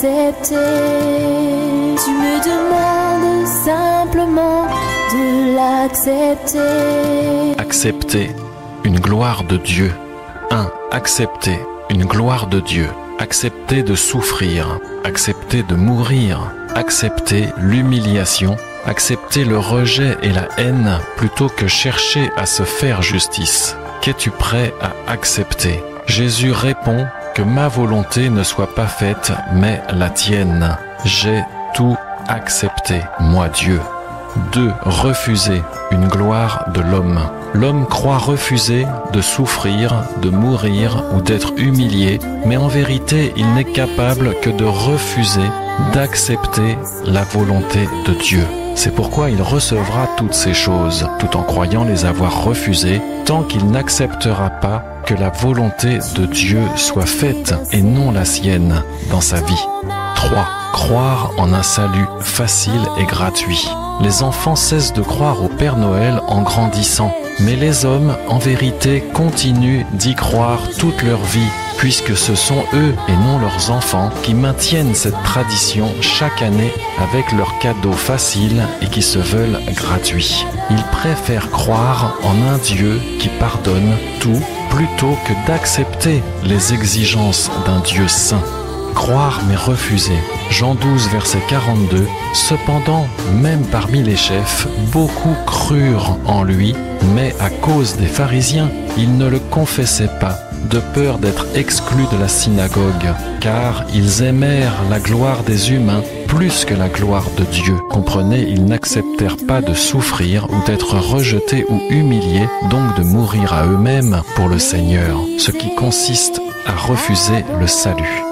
l'accepter. Tu me demandes simplement de l'accepter. Accepter une gloire de Dieu. 1. Accepter une gloire de Dieu. Accepter de souffrir. Accepter de mourir. Accepter l'humiliation. Accepter le rejet et la haine plutôt que chercher à se faire justice. Qu'es-tu prêt à accepter? Jésus répond que ma volonté ne soit pas faite, mais la tienne. J'ai tout accepté, moi Dieu. 2. Refuser une gloire de l'homme. L'homme croit refuser de souffrir, de mourir ou d'être humilié, mais en vérité, il n'est capable que de refuser d'accepter la volonté de Dieu. C'est pourquoi il recevra toutes ces choses, tout en croyant les avoir refusées, tant qu'il n'acceptera pas que la volonté de Dieu soit faite et non la sienne dans sa vie. 3. Croire en un salut facile et gratuit. Les enfants cessent de croire au Père Noël en grandissant, mais les hommes, en vérité, continuent d'y croire toute leur vie, puisque ce sont eux et non leurs enfants qui maintiennent cette tradition chaque année avec leurs cadeaux faciles et qui se veulent gratuits. Ils préfèrent croire en un Dieu qui pardonne tout plutôt que d'accepter les exigences d'un Dieu saint. Croire mais refuser. Jean 12, verset 42. Cependant, même parmi les chefs, beaucoup crurent en lui, mais à cause des pharisiens, ils ne le confessaient pas, de peur d'être exclus de la synagogue, car ils aimèrent la gloire des humains plus que la gloire de Dieu. Comprenez, ils n'acceptèrent pas de souffrir ou d'être rejetés ou humiliés, donc de mourir à eux-mêmes pour le Seigneur, ce qui consiste à refuser le salut.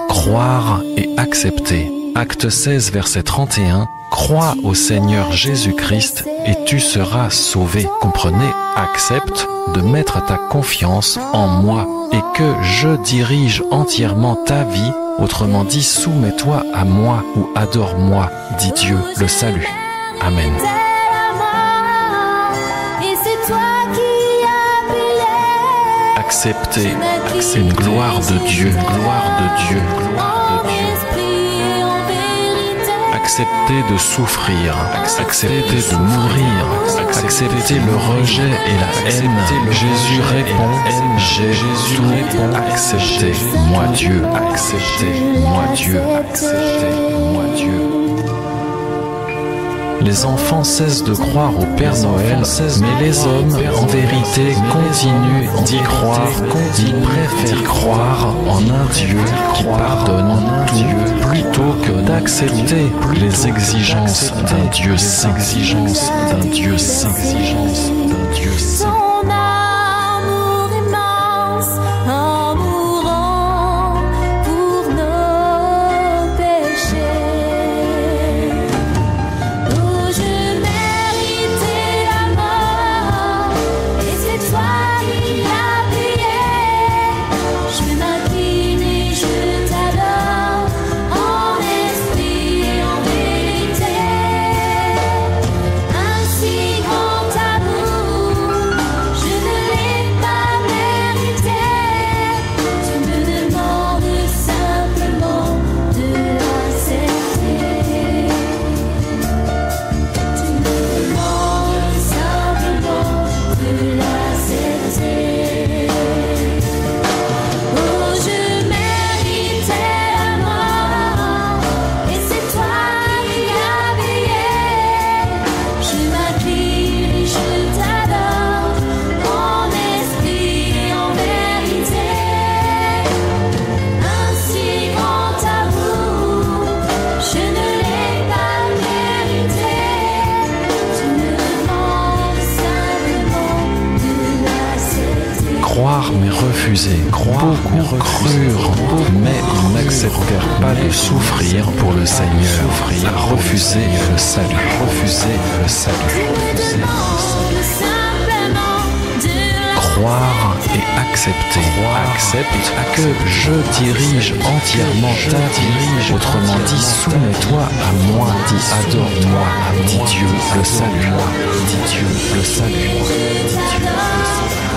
Croire et accepter. Acte 16, verset 31. Crois au Seigneur Jésus-Christ et tu seras sauvé. Comprenez, accepte de mettre ta confiance en moi et que je dirige entièrement ta vie. Autrement dit, soumets-toi à moi ou adore-moi, dit Dieu, le salut. Amen. Accepter une gloire de Dieu, gloire de Dieu, gloire de Dieu. Accepter de souffrir, accepter de mourir, accepter le rejet et la haine. Jésus répond, j'ai tout accepté, moi Dieu, accepté, moi Dieu, accepté, moi Dieu. Les enfants cessent de croire au Père Noël, mais les hommes, en vérité, continuent d'y croire. Ils préfèrent croire en un Dieu qui pardonne tout plutôt que d'accepter les exigences d'un Dieu saint. D'un Dieu saint. D'un Dieu saint. Croire mais refuser. Beaucoup crurent, mais ils n'acceptèrent pas de souffrir pour le Seigneur. À refuser le salut. Refuser le salut. Croire et accepter. Accepte que je dirige entièrement ta vie. Autrement dit, soumets-toi à moi. Dit adore-moi. Dit Dieu le salut. Dit Dieu le salut. Dit Dieu le salut.